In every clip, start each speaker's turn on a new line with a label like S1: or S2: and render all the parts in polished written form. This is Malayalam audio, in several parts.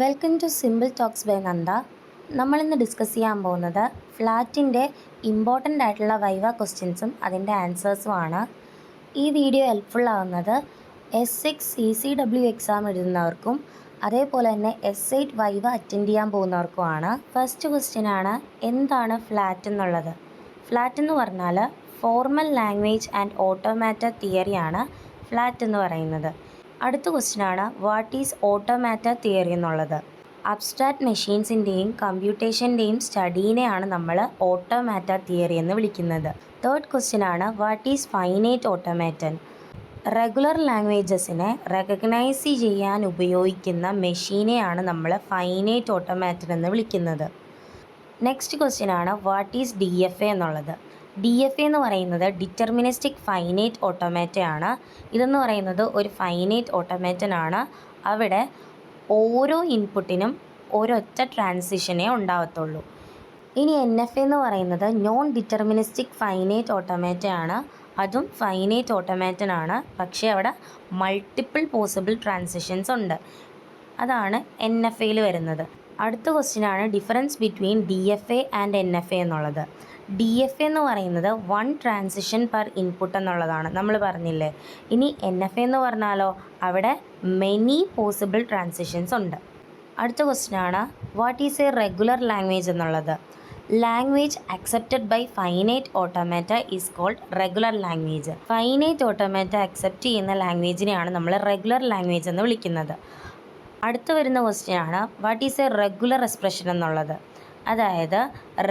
S1: Welcome to simple talks by Nanda. നമ്മളിന്ന് ഡിസ്കസ് ചെയ്യാൻ പോകുന്നത് ഫ്ലാറ്റിൻ്റെ ഇമ്പോർട്ടൻ്റ് ആയിട്ടുള്ള വൈവ ക്വസ്റ്റ്യൻസും അതിൻ്റെ ആൻസേഴ്സുമാണ്. ഈ വീഡിയോ ഹെൽപ്ഫുൾ ആവുന്നത് S6 CCW എക്സാം എഴുതുന്നവർക്കും അതേപോലെ തന്നെ S8 വൈവ അറ്റൻഡ് ചെയ്യാൻ പോകുന്നവർക്കുമാണ്. ഫസ്റ്റ് ക്വസ്റ്റ്യനാണ്, എന്താണ് ഫ്ലാറ്റ് എന്നുള്ളത്. ഫ്ലാറ്റ് എന്ന് പറഞ്ഞാൽ ഫോർമൽ ലാംഗ്വേജ് ആൻഡ് ഓട്ടോമാറ്റ തിയറിയാണ് ഫ്ലാറ്റ് എന്ന് പറയുന്നത്. അടുത്ത ക്വസ്റ്റ്യനാണ്, വാട്ട് ഈസ് ഓട്ടോമാറ്റ തിയറി എന്നുള്ളത്. അബ്സ്ട്രാക്ട് മെഷീൻസിൻ്റെയും കമ്പ്യൂട്ടേഷൻ്റെയും സ്റ്റഡീനെയാണ് നമ്മൾ ഓട്ടോമാറ്റ തിയറി എന്ന് വിളിക്കുന്നത്. തേർഡ് ക്വസ്റ്റ്യനാണ്, what is finite automaton. Regular ലാംഗ്വേജസിനെ റെക്കഗ്നൈസ് ചെയ്യാൻ ഉപയോഗിക്കുന്ന മെഷീനെയാണ് നമ്മൾ ഫൈനൈറ്റ് ഓട്ടോമാറ്റൻ എന്ന് വിളിക്കുന്നത്. നെക്സ്റ്റ് ക്വസ്റ്റ്യനാണ്, വാട്ട് ഈസ് DFA എന്നുള്ളത്. DFA എന്ന് പറയുന്നത് ഡിറ്റർമിനിസ്റ്റിക് ഫൈനൈറ്റ് ഓട്ടോമാറ്റയാണ്. ഇതെന്ന് പറയുന്നത് ഒരു ഫൈനൈറ്റ് ഓട്ടോമാറ്റനാണ്. അവിടെ ഓരോ ഇൻപുട്ടിനും ഒരൊറ്റ ട്രാൻസിഷനേ ഉണ്ടാവത്തുള്ളൂ. ഇനി NFA എന്ന് പറയുന്നത് നോൺ ഡിറ്റർമിനിസ്റ്റിക് ഫൈനൈറ്റ് ഓട്ടോമാറ്റയാണ്. അതും ഫൈനൈറ്റ് ഓട്ടോമാറ്റനാണ്, പക്ഷേ അവിടെ മൾട്ടിപ്പിൾ പോസിബിൾ ട്രാൻസിഷൻസ് ഉണ്ട്. അതാണ് NFAയിൽ വരുന്നത്. അടുത്ത ക്വസ്റ്റ്യനാണ്, difference between DFA and NFA എന്നുള്ളത്. DFA എന്ന് പറയുന്നത് വൺ ട്രാൻസിഷൻ പെർ ഇൻപുട്ട് എന്നുള്ളതാണ്, നമ്മൾ പറഞ്ഞില്ലേ. ഇനി NFA എന്ന് പറഞ്ഞാലോ അവിടെ മെനി പോസിബിൾ ട്രാൻസിഷൻസ് ഉണ്ട്. അടുത്ത ക്വസ്റ്റ്യനാണ്, what is a regular language എന്നുള്ളത്. Language accepted by finite automata is called regular language. Finite automata accept ചെയ്യുന്ന ലാംഗ്വേജിനെയാണ് നമ്മൾ റെഗുലർ ലാംഗ്വേജ് എന്ന് വിളിക്കുന്നത്. അടുത്ത വരുന്ന ക്വസ്റ്റ്യനാണ്, what is a regular expression എന്നുള്ളത്. അതായത്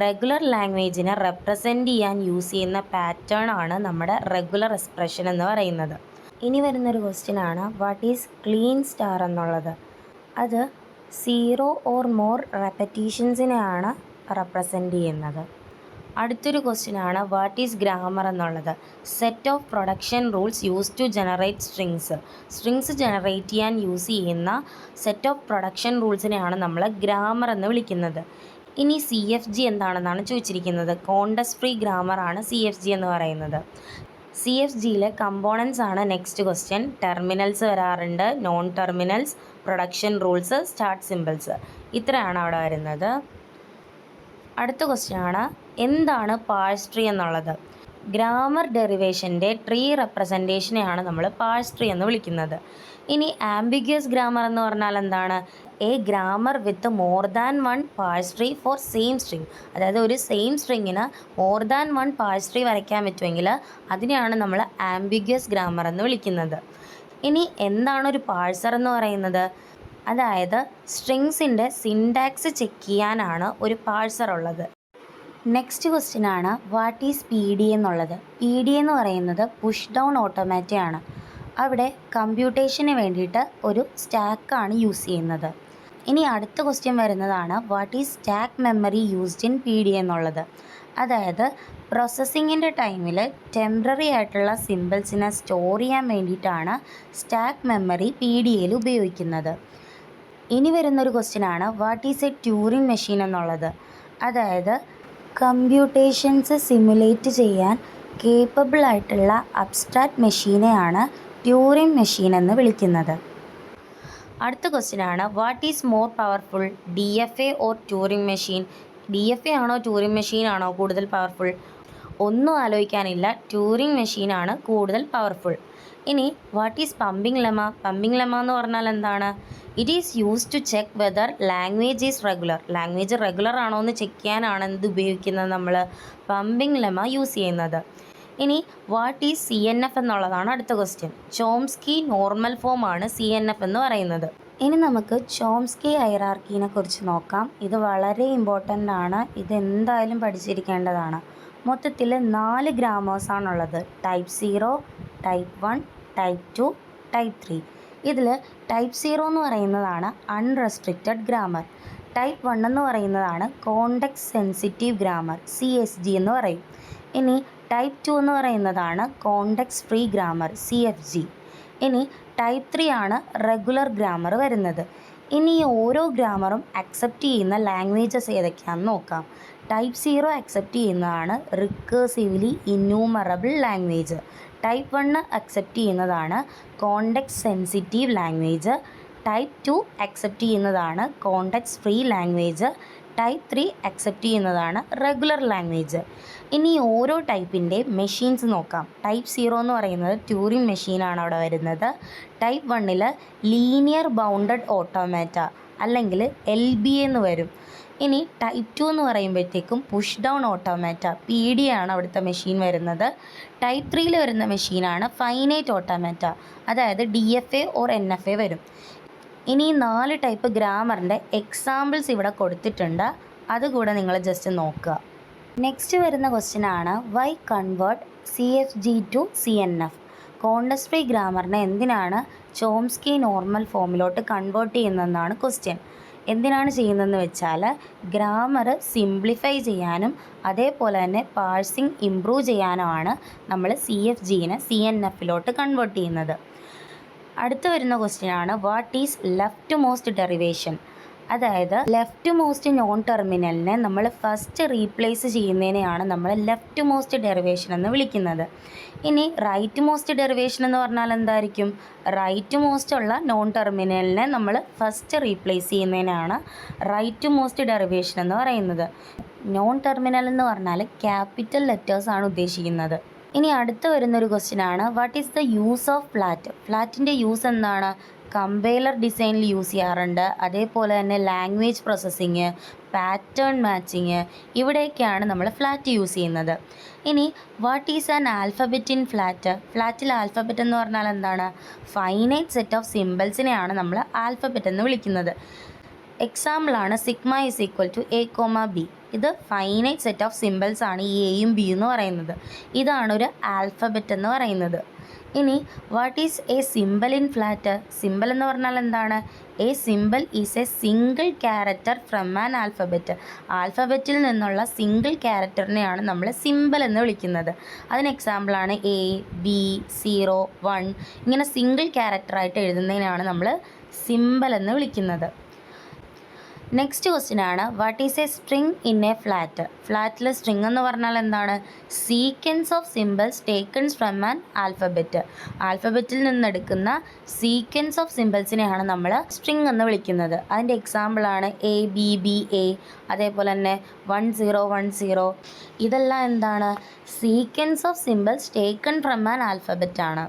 S1: റെഗുലർ ലാംഗ്വേജിനെ റെപ്രസെൻ്റ് ചെയ്യാൻ യൂസ് ചെയ്യുന്ന പാറ്റേൺ ആണ് നമ്മുടെ റെഗുലർ എക്സ്പ്രഷൻ എന്ന് പറയുന്നത്. ഇനി വരുന്നൊരു ക്വസ്റ്റ്യനാണ്, വാട്ട് ഈസ് ക്ലീൻ സ്റ്റാർ എന്നുള്ളത്. അത് 0 ഓർ മോർ റെപ്പറ്റീഷൻസിനെയാണ് റെപ്രസെൻ്റ് ചെയ്യുന്നത്. അടുത്തൊരു ക്വസ്റ്റ്യനാണ്, വാട്ട് ഈസ് ഗ്രാമർ എന്നുള്ളത്. Set of production rules use to generate strings generate ചെയ്യാൻ യൂസ് ചെയ്യുന്ന സെറ്റ് ഓഫ് പ്രൊഡക്ഷൻ റൂൾസിനെയാണ് നമ്മൾ ഗ്രാമർ എന്ന് വിളിക്കുന്നത്. ഇനി CFG എന്താണെന്നാണ് ചോദിച്ചിരിക്കുന്നത്. കോണ്ടസ്റ്റ് ഫ്രീ ഗ്രാമറാണ് CFG എന്ന് പറയുന്നത്. CFGയിലെ കമ്പോണൻസ് ആണ് നെക്സ്റ്റ് ക്വസ്റ്റ്യൻ. ടെർമിനൽസ് വരാറുണ്ട്, non terminals, production rules, start symbols, ഇത്രയാണ് അവിടെ വരുന്നത്. അടുത്ത ക്വസ്റ്റ്യനാണ്, എന്താണ് പാഴ്സ് ട്രീ എന്നുള്ളത്. ഗ്രാമർ ഡെറിവേഷൻ്റെ ട്രീ റെപ്രസെൻറ്റേഷനെയാണ് നമ്മൾ പാഴ്സ് ട്രീ എന്ന് വിളിക്കുന്നത്. ഇനി ആംബിഗ്യസ് ഗ്രാമർ എന്ന് പറഞ്ഞാൽ എന്താണ്. A grammar with more than one parse tree for same string. അതായത് ഒരു സെയിം സ്ട്രിങ്ങിന് more than one parse tree വരയ്ക്കാൻ പറ്റുമെങ്കിൽ അതിനെയാണ് നമ്മൾ ആംബിഗ്യസ് ഗ്രാമർ എന്ന് വിളിക്കുന്നത്. ഇനി എന്താണ് ഒരു പാഴ്സർ എന്ന് പറയുന്നത്. അതായത് സ്ട്രിങ്സിൻ്റെ സിൻടാക്സ് ചെക്ക് ചെയ്യാനാണ് ഒരു പാഴ്സർ ഉള്ളത്. നെക്സ്റ്റ് ക്വസ്റ്റ്യനാണ്, വാട്ട് ഈസ് PD എന്നുള്ളത്. PD എന്ന് പറയുന്നത് പുഷ് ഡൗൺ ഓട്ടോമാറ്റയാണ്. അവിടെ കമ്പ്യൂട്ടേഷന് വേണ്ടിയിട്ട് ഒരു സ്റ്റാക്കാണ് യൂസ് ചെയ്യുന്നത്. ഇനി അടുത്ത ക്വസ്റ്റ്യൻ വരുന്നതാണ്, what is stack memory used in PD എന്നുള്ളത്. അതായത് പ്രോസസ്സിങ്ങിൻ്റെ ടൈമിൽ ടെമ്പററി ആയിട്ടുള്ള സിമ്പിൾസിനെ സ്റ്റോർ ചെയ്യാൻ വേണ്ടിയിട്ടാണ് സ്റ്റാക്ക് മെമ്മറി PDയിൽ ഉപയോഗിക്കുന്നത്. ഇനി വരുന്നൊരു ക്വസ്റ്റ്യനാണ്, what is A Turing machine എന്നുള്ളത്. അതായത് കമ്പ്യൂട്ടേഷൻസ് സിമുലേറ്റ് ചെയ്യാൻ കേപ്പബിൾ ആയിട്ടുള്ള അബ്സ്ട്രാക്ട് മെഷീനെയാണ് ട്യൂറിംഗ് മെഷീൻ എന്ന് വിളിക്കുന്നത്. അടുത്ത ക്വസ്റ്റ്യനാണ്, what is more powerful, DFA or Turing machine. DFA ആണോ ട്യൂറിംഗ് മെഷീൻ ആണോ കൂടുതൽ പവർഫുൾ? ഒന്നും ആലോചിക്കാനില്ല, ട്യൂറിംഗ് മെഷീനാണ് കൂടുതൽ പവർഫുൾ. ഇനി what is pumping lemma. Pumping lemma എന്ന് പറഞ്ഞാൽ എന്താണ്. It is use to check whether language is regular. Language regular ആണോ എന്ന് ചെക്ക് ചെയ്യാനാണ് ഇത് ഉപയോഗിക്കുന്നത്, നമ്മൾ പമ്പിംഗ് ലെമ യൂസ് ചെയ്യുന്നത്. ഇനി വാട്ട് ഈസ് CNF എന്നുള്ളതാണ് അടുത്ത ക്വസ്റ്റ്യൻ. ചോംസ്കി നോർമൽ ഫോം ആണ് CNF എന്ന് പറയുന്നത്. ഇനി നമുക്ക് ചോംസ്കി ഹൈറാർക്കീനെ കുറിച്ച് നോക്കാം. ഇത് വളരെ ഇമ്പോർട്ടൻ്റ് ആണ്, ഇത് എന്തായാലും പഠിച്ചിരിക്കേണ്ടതാണ്. മൊത്തത്തിൽ 4 ഗ്രാമേഴ്സാണുള്ളത്. Type 0, type 1, type 2, type 3. ഇതിൽ ടൈപ്പ് 0 എന്ന് പറയുന്നതാണ് അൺറെസ്ട്രിക്റ്റഡ് ഗ്രാമർ. ടൈപ്പ് 1 എന്ന് പറയുന്നതാണ് കോണ്ടെക്സ്റ്റ് സെൻസിറ്റീവ് ഗ്രാമർ, CSG എന്ന് പറയും. ഇനി ടൈപ്പ് 2 എന്ന് പറയുന്നതാണ് കോണ്ടെക്സ്റ്റ് ഫ്രീ ഗ്രാമർ, CFG. ഇനി ടൈപ്പ് 3 ആണ് റെഗുലർ ഗ്രാമർ വരുന്നത്. ഇനി ഈ ഓരോ ഗ്രാമറും അക്സെപ്റ്റ് ചെയ്യുന്ന ലാംഗ്വേജസ് ഏതൊക്കെയാണെന്ന് നോക്കാം. ടൈപ്പ് 0 അക്സെപ്റ്റ് ചെയ്യുന്നതാണ് recursively enumerable language. Type 1 accept ചെയ്യുന്നതാണ് context sensitive language. Type 2 accept ചെയ്യുന്നതാണ് context free language. Type 3 accept ചെയ്യുന്നതാണ് റെഗുലർ ലാംഗ്വേജ്. ഇനി ഓരോ ടൈപ്പിൻ്റെ മെഷീൻസ് നോക്കാം. ടൈപ്പ് 0 എന്ന് പറയുന്നത് ട്യൂറിംഗ് മെഷീനാണ് അവിടെ വരുന്നത്. ടൈപ്പ് 1 ലീനിയർ ബൗണ്ടഡ് ഓട്ടോമാറ്റ അല്ലെങ്കിൽ LBA എന്ന് വരും. ഇനി ടൈപ്പ് 2 എന്ന് പറയുമ്പോഴത്തേക്കും പുഷ് ഡൗൺ ഓട്ടോമാറ്റ PD ആണ് അവിടുത്തെ മെഷീൻ വരുന്നത്. ടൈപ്പ് 3 വരുന്ന മെഷീനാണ് ഫൈനൈറ്റ് ഓട്ടോമാറ്റ, അതായത് DFA ഓർ NFA വരും. ഇനി 4 ടൈപ്പ് ഗ്രാമറിൻ്റെ എക്സാമ്പിൾസ് ഇവിടെ കൊടുത്തിട്ടുണ്ട്, അതുകൂടെ നിങ്ങൾ ജസ്റ്റ് നോക്കുക. നെക്സ്റ്റ് വരുന്ന ക്വസ്റ്റ്യനാണ് why convert CFG to CNF. Context free ഗ്രാമറിനെ എന്തിനാണ് ചോംസ്കി നോർമൽ ഫോമിലോട്ട് കൺവേർട്ട് ചെയ്യുന്നതെന്നാണ് ക്വസ്റ്റ്യൻ. എന്തിനാണ് ചെയ്യുന്നതെന്ന് വെച്ചാൽ ഗ്രാമർ സിംപ്ലിഫൈ ചെയ്യാനും അതേപോലെ തന്നെ പാഴ്സിങ് ഇംപ്രൂവ് ചെയ്യാനുമാണ് നമ്മൾ CFGനെ CNFലോട്ട് കൺവേർട്ട് ചെയ്യുന്നത്. അടുത്ത് വരുന്ന ക്വസ്റ്റ്യനാണ് what is left most derivation. അതായത് ലെഫ്റ്റ് മോസ്റ്റ് നോൺ ടെർമിനലിനെ നമ്മൾ ഫസ്റ്റ് റീപ്ലേസ് ചെയ്യുന്നതിനെയാണ് നമ്മൾ ലെഫ്റ്റ് മോസ്റ്റ് ഡെറിവേഷൻ എന്ന് വിളിക്കുന്നത്. ഇനി റൈറ്റ് മോസ്റ്റ് ഡെറിവേഷൻ എന്ന് പറഞ്ഞാൽ എന്തായിരിക്കും? റൈറ്റ് മോസ്റ്റ് ഉള്ള നോൺ ടെർമിനലിനെ നമ്മൾ ഫസ്റ്റ് റീപ്ലേസ് ചെയ്യുന്നതിനാണ് റൈറ്റ് മോസ്റ്റ് ഡെറിവേഷൻ എന്ന് പറയുന്നത്. നോൺ ടെർമിനൽ എന്ന് പറഞ്ഞാൽ ക്യാപിറ്റൽ ലെറ്റേഴ്സ് ആണ് ഉദ്ദേശിക്കുന്നത്. ഇനി അടുത്ത് വരുന്നൊരു ക്വസ്റ്റ്യനാണ് what is the use of FLAT. ഫ്ലാറ്റിൻ്റെ യൂസ് എന്താണ്? കമ്പൈലർ ഡിസൈനിൽ യൂസ് ചെയ്യാറുണ്ട്, അതേപോലെ തന്നെ ലാംഗ്വേജ് പ്രോസസ്സിങ്, പാറ്റേൺ മാച്ചിങ്, ഇവിടെയൊക്കെയാണ് നമ്മൾ ഫ്ലാറ്റ് യൂസ് ചെയ്യുന്നത്. ഇനി what is an alphabet in FLAT. ഫ്ലാറ്റിൽ ആൽഫബറ്റ് എന്ന് പറഞ്ഞാൽ എന്താണ്? ഫൈനൈറ്റ് സെറ്റ് ഓഫ് സിമ്പിൾസിനെയാണ് നമ്മൾ ആൽഫബറ്റ് എന്ന് വിളിക്കുന്നത്. എക്സാമ്പിളാണ് sigma is equal to A, B. ഇത് ഫൈനൈറ്റ് സെറ്റ് ഓഫ് സിമ്പിൾസ് ആണ് ഈ എയും ബി എന്ന് പറയുന്നത്. ഇതാണ് ഒരു ആൽഫബറ്റ് എന്ന് പറയുന്നത്. ഇനി what is a symbol in FLAT. Symbol എന്ന് പറഞ്ഞാൽ എന്താണ്? A symbol is a single character from an alphabet. ആൽഫബറ്റിൽ നിന്നുള്ള സിംഗിൾ ക്യാരക്ടറിനെയാണ് നമ്മൾ സിമ്പിൾ എന്ന് വിളിക്കുന്നത്. അതിന് എക്സാമ്പിളാണ് A, B, 0, 1 ഇങ്ങനെ സിംഗിൾ ക്യാരക്ടറായിട്ട് എഴുതുന്നതിനാണ് നമ്മൾ സിമ്പിൾ എന്ന് വിളിക്കുന്നത്. നെക്സ്റ്റ് ക്വസ്റ്റ്യനാണ് what is a string in a FLAT. ഫ്ലാറ്റിൽ സ്ട്രിങ് എന്ന് പറഞ്ഞാൽ എന്താണ്? Sequence of symbols taken from an alphabet. ആൽഫബറ്റിൽ നിന്നെടുക്കുന്ന സീക്വൻസ് ഓഫ് സിമ്പിൾസിനെയാണ് നമ്മൾ സ്ട്രിങ് എന്ന് വിളിക്കുന്നത്. അതിൻ്റെ എക്സാമ്പിളാണ് ABBA, അതേപോലെ തന്നെ 1010. ഇതെല്ലാം എന്താണ്? Sequence of symbols taken from an alphabet ആണ്.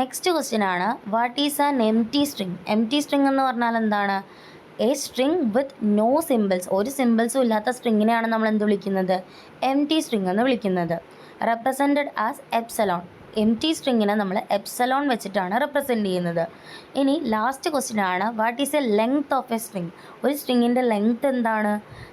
S1: നെക്സ്റ്റ് ക്വസ്റ്റ്യനാണ് what is an empty string. Empty string എന്ന് പറഞ്ഞാൽ എന്താണ്? A string with no symbols. ഒരു സിമ്പിൾസും ഇല്ലാത്ത സ്ട്രിങ്ങിനെയാണ് നമ്മൾ എന്ത് വിളിക്കുന്നത്? എംപ്റ്റി സ്ട്രിങ് എന്ന് വിളിക്കുന്നത്. Represented as epsilon. എംപ്റ്റി സ്ട്രിങ്ങിനെ നമ്മൾ എപ്സലോൺ വെച്ചിട്ടാണ് റെപ്രസെൻറ്റ് ചെയ്യുന്നത്. ഇനി ലാസ്റ്റ് ക്വസ്റ്റ്യൻ ആണ് what is a length of a string. ഒരു സ്ട്രിങ്ങിൻ്റെ ലെങ്ത് എന്താണ്?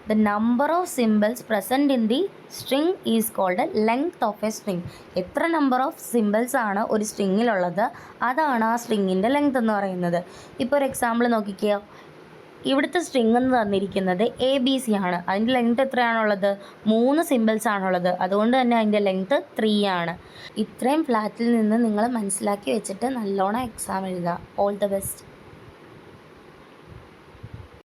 S1: The number of symbols present in the string is called length of a string. എത്ര നമ്പർ ഓഫ് സിമ്പിൾസ് ആണ് ഒരു സ്ട്രിങ്ങിലുള്ളത്, അതാണ് ആ സ്ട്രിങ്ങിൻ്റെ ലെങ്ത് എന്ന് പറയുന്നത്. ഇപ്പോൾ ഒരു എക്സാമ്പിൾ നോക്കിക്കോ. ഇവിടുത്തെ സ്ട്രിങ് എന്ന് തന്നിരിക്കുന്നത് ABC ആണ്. അതിൻ്റെ ലെങ്ത് എത്രയാണുള്ളത്? 3 സിമ്പിൾസ് ആണുള്ളത്. അതുകൊണ്ട് തന്നെ അതിൻ്റെ ലെങ്ത് 3 ആണ്. ഇത്രയും ഫ്ലാറ്റിൽ നിന്ന് നിങ്ങൾ മനസ്സിലാക്കി വെച്ചിട്ട് നല്ലോണം എക്സാം എഴുതുക. All the best.